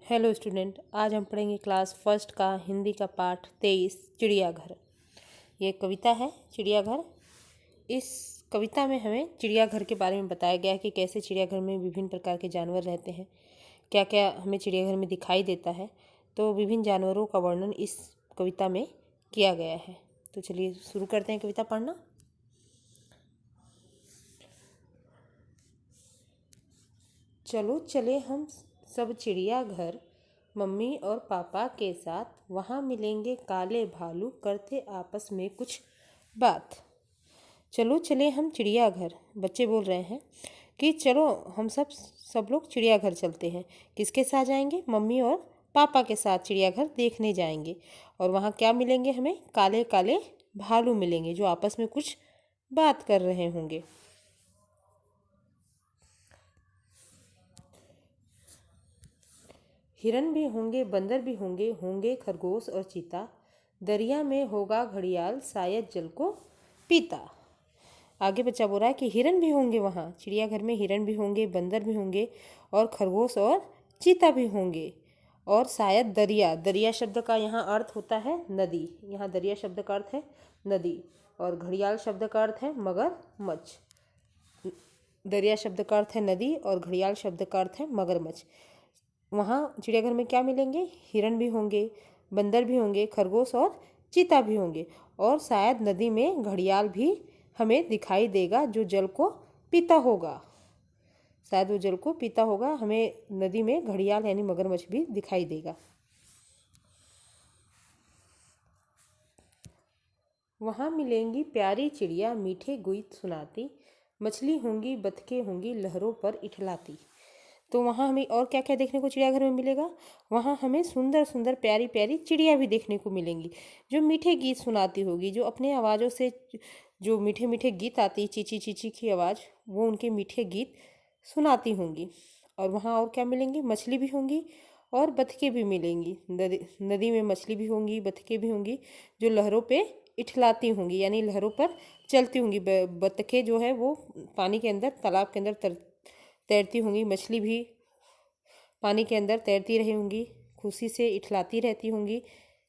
Hello student, आज हम पढ़ेंगे क्लास फर्स्ट का हिंदी का पाठ 23 चिड़ियाघर। ये कविता है चिड़ियाघर। इस कविता में हमें चिड़ियाघर के बारे में बताया गया है कि कैसे चिड़ियाघर में विभिन्न प्रकार के जानवर रहते हैं, क्या क्या हमें चिड़ियाघर में दिखाई देता है। तो विभिन्न जानवरों का वर्णन इस कविता में किया गया है। तो चलिए शुरू करते हैं कविता पढ़ना। चलो चले हम सब चिड़ियाघर, मम्मी और पापा के साथ, वहाँ मिलेंगे काले भालू, करते आपस में कुछ बात। चलो चले हम चिड़ियाघर, बच्चे बोल रहे हैं कि चलो हम सब लोग चिड़ियाघर चलते हैं। किसके साथ जाएंगे? मम्मी और पापा के साथ चिड़ियाघर देखने जाएंगे। और वहाँ क्या मिलेंगे? हमें काले काले भालू मिलेंगे जो आपस में कुछ बात कर रहे होंगे। हिरन भी होंगे, बंदर भी होंगे, होंगे खरगोश और चीता। दरिया में होगा घड़ियाल, शायद जल को पीता। आगे बच्चा बोल रहा है कि हिरन भी होंगे, वहाँ चिड़ियाघर में हिरन भी होंगे, बंदर भी होंगे और खरगोश और चीता भी होंगे। और शायद दरिया, दरिया शब्द का यहाँ अर्थ होता है नदी। यहाँ दरिया शब्द का अर्थ है नदी। और घड़ियाल शब्द का अर्थ है मगरमच्छ। दरिया शब्द का अर्थ है नदी और घड़ियाल शब्द का अर्थ है मगरमच्छ। वहाँ चिड़ियाघर में क्या मिलेंगे? हिरन भी होंगे, बंदर भी होंगे, खरगोश और चीता भी होंगे। और शायद नदी में घड़ियाल भी हमें दिखाई देगा जो जल को पीता होगा। शायद वो जल को पीता होगा, हमें नदी में घड़ियाल यानी मगरमच्छ भी दिखाई देगा। वहाँ मिलेंगी प्यारी चिड़िया, मीठे गीत सुनाती। मछली होंगी, बतखें होंगी, लहरों पर इठलाती। तो वहाँ हमें और क्या क्या देखने को चिड़ियाघर में मिलेगा? वहाँ हमें सुंदर सुंदर प्यारी प्यारी चिड़िया भी देखने को मिलेंगी जो मीठे गीत सुनाती होगी, जो अपने आवाज़ों से जो मीठे मीठे गीत आती, चीची चीची की आवाज़, वो उनके मीठे गीत सुनाती होंगी। और वहाँ और क्या मिलेंगी? मछली भी होंगी और बतखें भी मिलेंगी। नदी में मछली भी होंगी, बतखें भी होंगी जो लहरों पे इठलाती होंगी यानी लहरों पर चलती होंगी। बतखें जो है वो पानी के अंदर, तालाब के अंदर तैरती होंगी। मछली भी पानी के अंदर तैरती रही होंगी, खुशी से इठलाती रहती होंगी,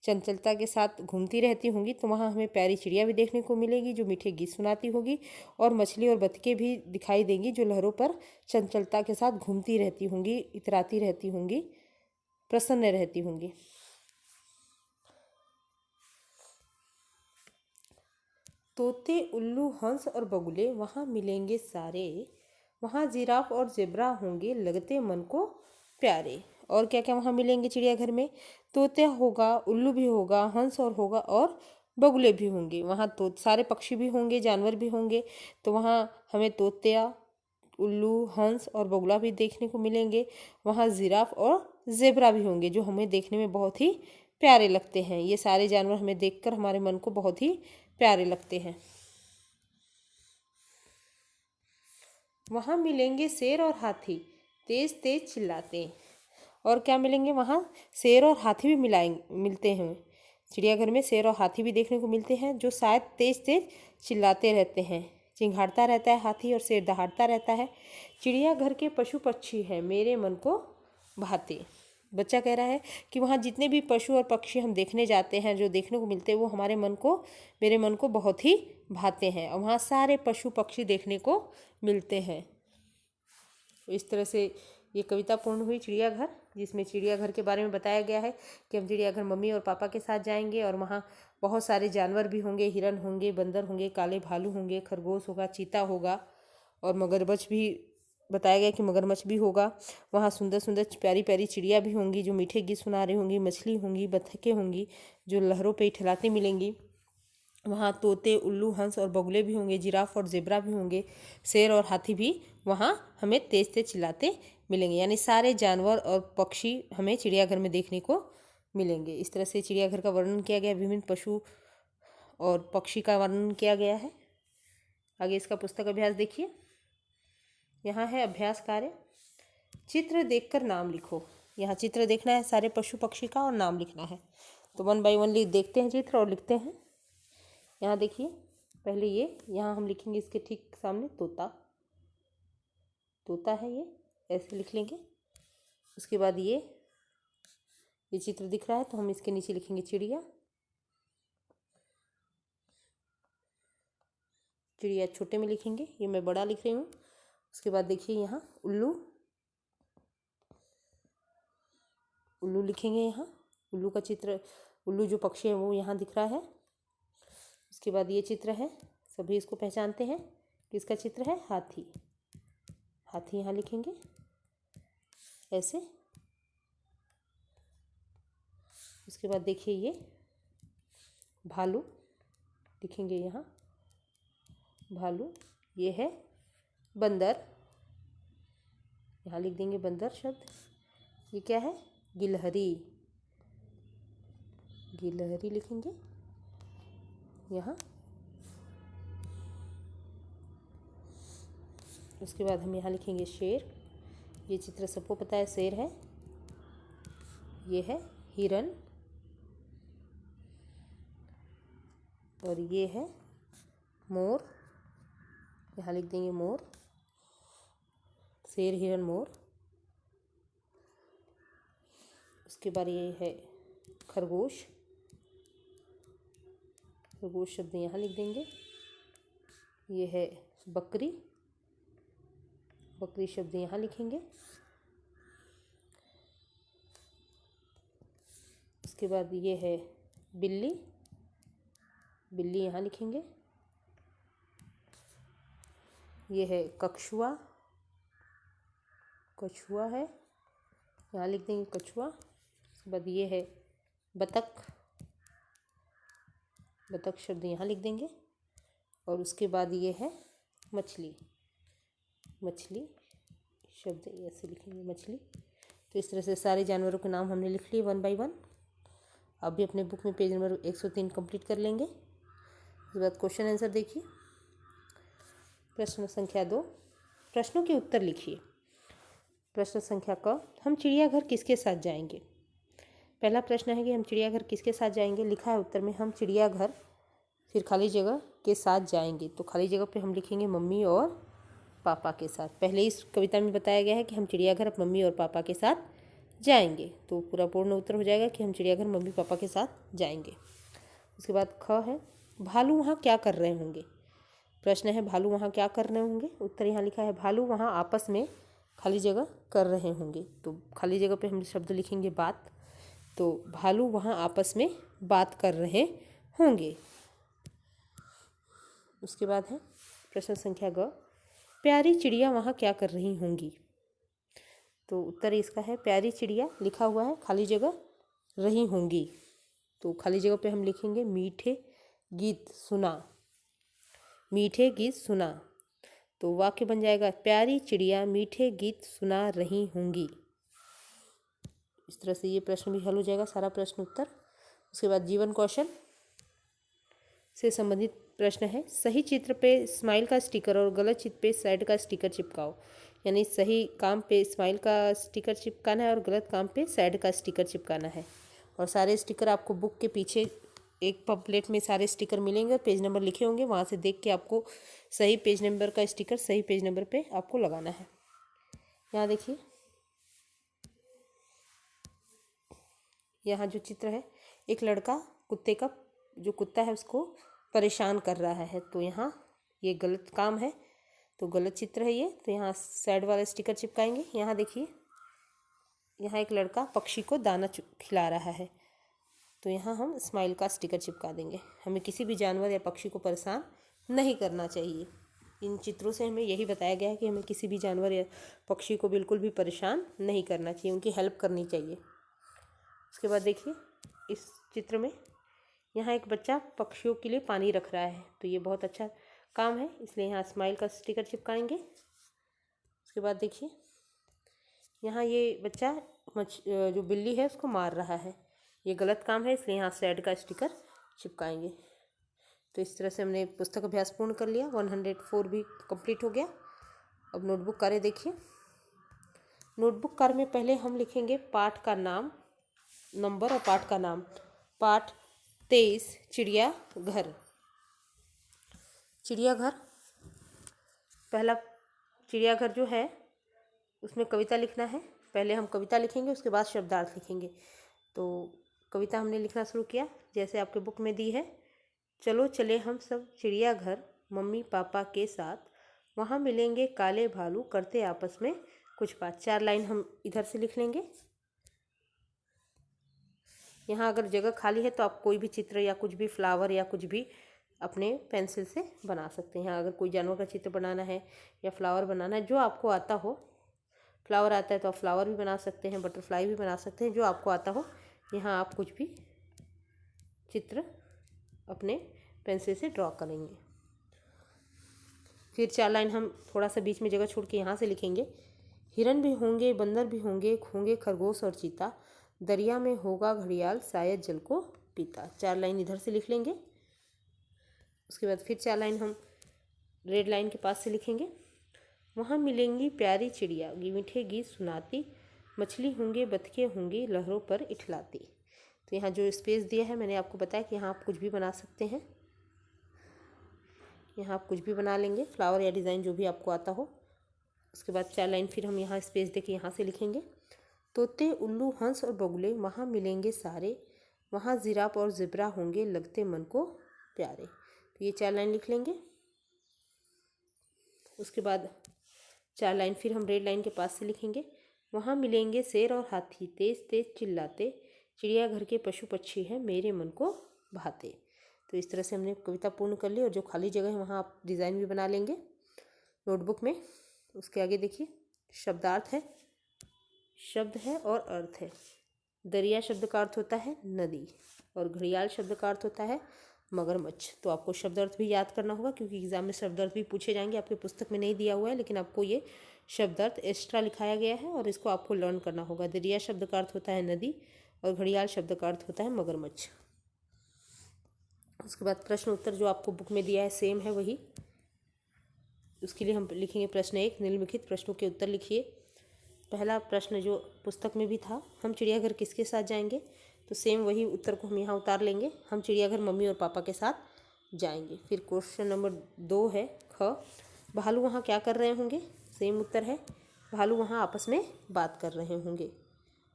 चंचलता के साथ घूमती रहती होंगी। तो वहाँ हमें प्यारी चिड़िया भी देखने को मिलेगी जो मीठे गीत सुनाती होगी। और मछली और बतखें भी दिखाई देंगी जो लहरों पर चंचलता के साथ घूमती रहती होंगी, इतराती रहती होंगी, प्रसन्न रहती होंगी। तोते, उल्लू, हंस और बगुले वहाँ मिलेंगे सारे। वहाँ जिराफ और जेब्रा होंगे, लगते मन को प्यारे। और क्या क्या वहाँ मिलेंगे चिड़ियाघर में? तोते होगा, उल्लू भी होगा, हंस और होगा और बगुले भी होंगे। वहाँ तो सारे पक्षी भी होंगे, जानवर भी होंगे। तो वहाँ हमें तोतिया, उल्लू, हंस और बगुला भी देखने को मिलेंगे। वहाँ जिराफ और जेब्रा भी होंगे जो हमें देखने में बहुत ही प्यारे लगते हैं। ये सारे जानवर हमें देखकर हमारे मन को बहुत ही प्यारे लगते हैं। वहाँ मिलेंगे शेर और हाथी, तेज तेज चिल्लाते। और क्या मिलेंगे? वहाँ शेर और हाथी भी मिलते हैं। चिड़ियाघर में शेर और हाथी भी देखने को मिलते हैं जो शायद तेज तेज चिल्लाते रहते हैं। चिंघाड़ता रहता है हाथी और शेर दहाड़ता रहता है। चिड़ियाघर के पशु पक्षी हैं, मेरे मन को भाते। बच्चा कह रहा है कि वहाँ जितने भी पशु और पक्षी हम देखने जाते हैं, जो देखने को मिलते हैं, वो हमारे मन को, मेरे मन को बहुत ही भाते हैं। और वहाँ सारे पशु पक्षी देखने को मिलते हैं। इस तरह से ये कविता पूर्ण हुई चिड़ियाघर, जिसमें चिड़ियाघर के बारे में बताया गया है कि हम चिड़ियाघर मम्मी और पापा के साथ जाएंगे और वहाँ बहुत सारे जानवर भी होंगे, हिरन होंगे, बंदर होंगे, काले भालू होंगे, खरगोश होगा, चीता होगा और मगरमच्छ भी बताया गया कि मगरमच्छ भी होगा। वहाँ सुंदर सुंदर प्यारी प्यारी चिड़िया भी होंगी जो मीठे गीत सुना रही होंगी, मछली होंगी, बतखें होंगी जो लहरों पे इठलाती मिलेंगी। वहाँ तोते, उल्लू, हंस और बगुले भी होंगे, जिराफ और जेब्रा भी होंगे, शेर और हाथी भी वहाँ हमें तेज तेज चिल्लाते मिलेंगे। यानी सारे जानवर और पक्षी हमें चिड़ियाघर में देखने को मिलेंगे। इस तरह से चिड़ियाघर का वर्णन किया गया, विभिन्न पशु और पक्षी का वर्णन किया गया है। आगे इसका पुस्तक अभ्यास देखिए। यहाँ है अभ्यास कार्य, चित्र देखकर नाम लिखो। यहाँ चित्र देखना है सारे पशु पक्षी का और नाम लिखना है। तो 1 बाय 1 देखते हैं चित्र और लिखते हैं। यहाँ देखिए, पहले ये यहाँ हम लिखेंगे, इसके ठीक सामने तोता, तोता है ये, ऐसे लिख लेंगे। उसके बाद ये ये चित्र दिख रहा है तो हम इसके नीचे लिखेंगे चिड़िया। चिड़िया छोटे में लिखेंगे, ये मैं बड़ा लिख रही हूँ। उसके बाद देखिए यहाँ उल्लू, उल्लू लिखेंगे यहाँ। उल्लू का चित्र, उल्लू जो पक्षी है वो यहाँ दिख रहा है। उसके बाद ये चित्र है, सभी इसको पहचानते हैं। किसका चित्र है? हाथी। हाथी यहाँ लिखेंगे ऐसे। उसके बाद देखिए ये भालू लिखेंगे यहाँ, भालू। ये है बंदर, यहाँ लिख देंगे बंदर शब्द। ये क्या है? गिलहरी, गिलहरी लिखेंगे यहाँ। उसके बाद हम यहाँ लिखेंगे शेर। ये चित्र सबको पता है, शेर है। ये है हिरन, और ये है मोर, यहाँ लिख देंगे मोर। शेर, हिरन, मोर। उसके बाद ये है खरगोश, खरगोश शब्द यहाँ लिख देंगे। ये है बकरी, बकरी शब्द यहाँ लिखेंगे। उसके बाद ये है बिल्ली, बिल्ली यहाँ लिखेंगे। ये है कछुआ, कछुआ है, यहाँ लिख देंगे कछुआ। उसके बाद ये है बतख, बतख शब्द यहाँ लिख देंगे। और उसके बाद ये है मछली, मछली शब्द ऐसे लिखेंगे मछली। तो इस तरह से सारे जानवरों के नाम हमने लिख लिए 1 बाय 1। आप भी अपने बुक में पेज नंबर 103 कंप्लीट कर लेंगे। उसके बाद क्वेश्चन आंसर देखिए। प्रश्न संख्या 2, प्रश्नों के उत्तर लिखिए। प्रश्न संख्या क, हम चिड़ियाघर किसके साथ जाएंगे? पहला प्रश्न है कि हम चिड़ियाघर किसके साथ जाएंगे। लिखा है उत्तर में हम चिड़ियाघर, फिर खाली जगह के साथ जाएंगे। तो खाली जगह पे हम लिखेंगे मम्मी और पापा के साथ। पहले इस कविता में बताया गया है कि हम चिड़ियाघर मम्मी और पापा के साथ जाएंगे, तो पूरा पूर्ण उत्तर हो जाएगा कि हम चिड़ियाघर मम्मी पापा के साथ जाएंगे। उसके बाद ख है, भालू वहाँ क्या कर रहे होंगे। प्रश्न है भालू वहाँ क्या कर रहे होंगे। उत्तर यहाँ लिखा है भालू वहाँ आपस में खाली जगह कर रहे होंगे। तो खाली जगह पे हम शब्द लिखेंगे बात। तो भालू वहाँ आपस में बात कर रहे होंगे। उसके बाद है प्रश्न संख्या ग, प्यारी चिड़िया वहाँ क्या कर रही होंगी। तो उत्तर इसका है प्यारी चिड़िया, लिखा हुआ है खाली जगह रही होंगी। तो खाली जगह पे हम लिखेंगे मीठे गीत सुना, मीठे गीत सुना। तो वाक्य बन जाएगा प्यारी चिड़िया मीठे गीत सुना रही होंगी। इस तरह से ये प्रश्न भी हल हो जाएगा, सारा प्रश्न उत्तर। उसके बाद जीवन कौशल से संबंधित प्रश्न है, सही चित्र पे स्माइल का स्टिकर और गलत चित्र पे सैड का स्टिकर चिपकाओ। यानी सही काम पे स्माइल का स्टिकर चिपकाना है और गलत काम पे सैड का स्टिकर चिपकाना है। और सारे स्टिकर आपको बुक के पीछे एक पम्पलेट में सारे स्टिकर मिलेंगे, पेज नंबर लिखे होंगे, वहाँ से देख के आपको सही पेज नंबर का स्टिकर सही पेज नंबर पे आपको लगाना है। यहाँ देखिए, यहाँ जो चित्र है, एक लड़का कुत्ते का, जो कुत्ता है उसको परेशान कर रहा है। तो यहाँ ये गलत काम है, तो गलत चित्र है ये। तो यहाँ सैड वाला स्टिकर चिपकाएंगे। यहाँ देखिए, यहाँ एक लड़का पक्षी को दाना खिला रहा है, तो यहाँ हम स्माइल का स्टिकर चिपका देंगे। हमें किसी भी जानवर या पक्षी को परेशान नहीं करना चाहिए। इन चित्रों से हमें यही बताया गया है कि हमें किसी भी जानवर या पक्षी को बिल्कुल भी परेशान नहीं करना चाहिए, उनकी हेल्प करनी चाहिए। उसके बाद देखिए, इस चित्र में यहाँ एक बच्चा पक्षियों के लिए पानी रख रहा है, तो ये बहुत अच्छा काम है, इसलिए यहाँ स्माइल का स्टिकर चिपकाएंगे। उसके बाद देखिए, यहाँ ये बच्चा जो बिल्ली है उसको मार रहा है, ये गलत काम है, इसलिए यहाँ सैड का स्टिकर चिपकाएंगे। तो इस तरह से हमने पुस्तक अभ्यास पूर्ण कर लिया। 104 भी कंप्लीट हो गया। अब नोटबुक कार्य देखिए। नोटबुक कार्य में पहले हम लिखेंगे पाठ का नाम, नंबर और पाठ का नाम। पाठ 23, चिड़ियाघर। चिड़ियाघर, पहला चिड़ियाघर जो है उसमें कविता लिखना है। पहले हम कविता लिखेंगे, उसके बाद शब्दार्थ लिखेंगे। तो कविता हमने लिखना शुरू किया जैसे आपके बुक में दी है। चलो चले हम सब चिड़ियाघर मम्मी पापा के साथ, वहाँ मिलेंगे काले भालू करते आपस में कुछ बात। 4 लाइन हम इधर से लिख लेंगे। यहाँ अगर जगह खाली है तो आप कोई भी चित्र या कुछ भी फ्लावर या कुछ भी अपने पेंसिल से बना सकते हैं। यहाँ अगर कोई जानवर का चित्र बनाना है या फ्लावर बनाना है, जो आपको आता हो। फ्लावर आता है तो आप फ्लावर भी बना सकते हैं, बटरफ्लाई भी बना सकते हैं, जो आपको आता हो। यहाँ आप कुछ भी चित्र अपने पेंसिल से ड्रॉ करेंगे। फिर 4 लाइन हम थोड़ा सा बीच में जगह छोड़ के यहाँ से लिखेंगे। हिरन भी होंगे, बंदर भी होंगे, होंगे खरगोश और चीता, दरिया में होगा घड़ियाल शायद जल को पीता। 4 लाइन इधर से लिख लेंगे। उसके बाद फिर 4 लाइन हम रेड लाइन के पास से लिखेंगे। वहाँ मिलेंगी प्यारी चिड़िया मीठे गीत सुनाती, मछली होंगे बतखे होंगी लहरों पर इठलाती। तो यहाँ जो स्पेस दिया है मैंने आपको बताया कि यहाँ आप कुछ भी बना सकते हैं। यहाँ आप कुछ भी बना लेंगे, फ्लावर या डिज़ाइन जो भी आपको आता हो। उसके बाद 4 लाइन फिर हम यहाँ स्पेस देके यहाँ से लिखेंगे। तोते उल्लू हंस और बगुले वहाँ मिलेंगे सारे, वहाँ जिराफ और ज़ेब्रा होंगे लगते मन को प्यारे। तो ये 4 लाइन लिख लेंगे। उसके बाद 4 लाइन फिर हम रेड लाइन के पास से लिखेंगे। वहाँ मिलेंगे शेर और हाथी तेज तेज चिल्लाते, चिड़ियाघर के पशु पक्षी हैं मेरे मन को भाते। तो इस तरह से हमने कविता पूर्ण कर ली। और जो खाली जगह है वहाँ आप डिज़ाइन भी बना लेंगे नोटबुक में। उसके आगे देखिए शब्दार्थ है, शब्द है और अर्थ है। दरिया शब्द का अर्थ होता है नदी, और घड़ियाल शब्द का अर्थ होता है मगरमच्छ। तो आपको शब्द अर्थ भी याद करना होगा क्योंकि एग्जाम में शब्द अर्थ भी पूछे जाएंगे। आपके पुस्तक में नहीं दिया हुआ है लेकिन आपको ये शब्द अर्थ एक्स्ट्रा लिखाया गया है और इसको आपको लर्न करना होगा। दरिया शब्द का अर्थ होता है नदी और घड़ियाल शब्द का अर्थ होता है मगरमच्छ। उसके बाद प्रश्न उत्तर जो आपको बुक में दिया है सेम है वही। उसके लिए हम लिखेंगे प्रश्न 1, निम्नलिखित प्रश्नों के उत्तर लिखिए। पहला प्रश्न जो पुस्तक में भी था, हम चिड़ियाघर किसके साथ जाएंगे, तो सेम वही उत्तर को हम यहाँ उतार लेंगे। हम चिड़ियाघर मम्मी और पापा के साथ जाएंगे। फिर क्वेश्चन नंबर 2 है ख, भालू वहाँ क्या कर रहे होंगे, सेम उत्तर है भालू वहाँ आपस में बात कर रहे होंगे।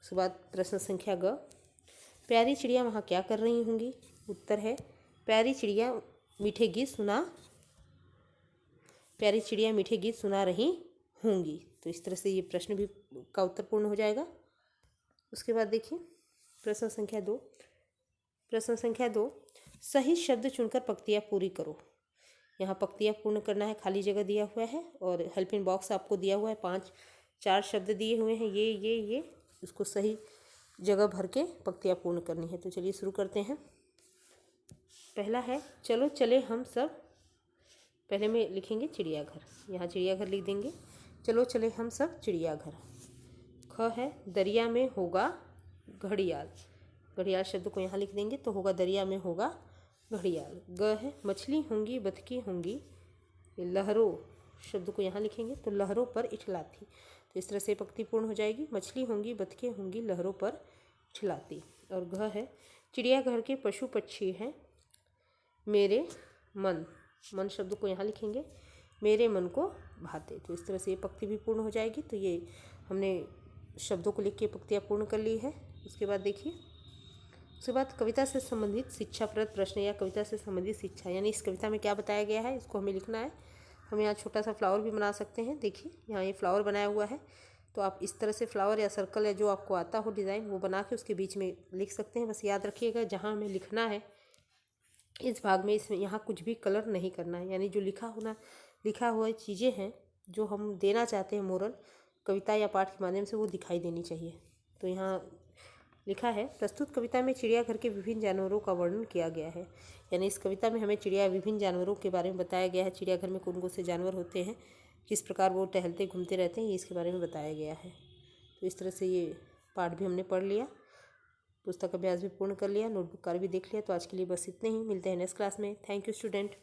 उसके बाद प्रश्न संख्या ग, प्यारी चिड़िया वहाँ क्या कर रही होंगी, उत्तर है प्यारी चिड़िया मीठे गीत सुना रही होंगी। तो इस तरह से ये प्रश्न भी का उत्तर पूर्ण हो जाएगा। उसके बाद देखिए प्रश्न संख्या 2, सही शब्द चुनकर पंक्तियाँ पूरी करो। यहाँ पंक्तियाँ पूर्ण करना है, खाली जगह दिया हुआ है और हेल्पिंग बॉक्स आपको दिया हुआ है। 4 शब्द दिए हुए हैं, ये उसको सही जगह भर के पंक्तियाँ पूर्ण करनी है। तो चलिए शुरू करते हैं। पहला है चलो चले हम सब, पहले में लिखेंगे चिड़ियाघर, यहाँ चिड़ियाघर लिख देंगे। चलो चले हम सब चिड़ियाघर। ख है दरिया में होगा घड़ियाल, घड़ियाल शब्द को यहाँ लिख देंगे तो होगा दरिया में होगा घड़ियाल। ग है मछली होंगी बतखें होंगी लहरों शब्द को यहाँ लिखेंगे तो लहरों पर इठलाती। तो इस तरह से पंक्ति पूर्ण हो जाएगी, मछली होंगी बतखें होंगी लहरों पर इठलाती। और घ है चिड़ियाघर के पशु पक्षी हैं मेरे मन शब्द को यहाँ लिखेंगे मेरे मन को भाते। तो इस तरह से ये पंक्ति भी पूर्ण हो जाएगी। तो ये हमने शब्दों को लिख के पंक्तियाँ पूर्ण कर ली है। उसके बाद देखिए, उसके बाद कविता से संबंधित शिक्षाप्रद प्रश्न या कविता से संबंधित शिक्षा, यानी इस कविता में क्या बताया गया है इसको हमें लिखना है। हम यहाँ छोटा सा फ्लावर भी बना सकते हैं। देखिए यहाँ ये फ्लावर बनाया हुआ है, तो आप इस तरह से फ्लावर या सर्कल या जो आपको आता हो डिज़ाइन वो बना के उसके बीच में लिख सकते हैं। बस याद रखिएगा जहाँ हमें लिखना है इस भाग में इसमें यहाँ कुछ भी कलर नहीं करना है, यानी जो लिखा हुआ चीज़ें हैं जो हम देना चाहते हैं मोरल कविता या पाठ के माध्यम से वो दिखाई देनी चाहिए। तो यहाँ लिखा है प्रस्तुत कविता में चिड़ियाघर के विभिन्न जानवरों का वर्णन किया गया है, यानी इस कविता में हमें विभिन्न जानवरों के बारे में बताया गया है। चिड़ियाघर में कौन कौन से जानवर होते हैं, किस प्रकार वो टहलते घूमते रहते हैं, ये इसके बारे में बताया गया है। तो इस तरह से ये पाठ भी हमने पढ़ लिया, पुस्तक अभ्यास भी पूर्ण कर लिया, नोटबुक कार्य भी देख लिया। तो आज के लिए बस इतने ही, मिलते हैं नेक्स्ट क्लास में। Thank you student.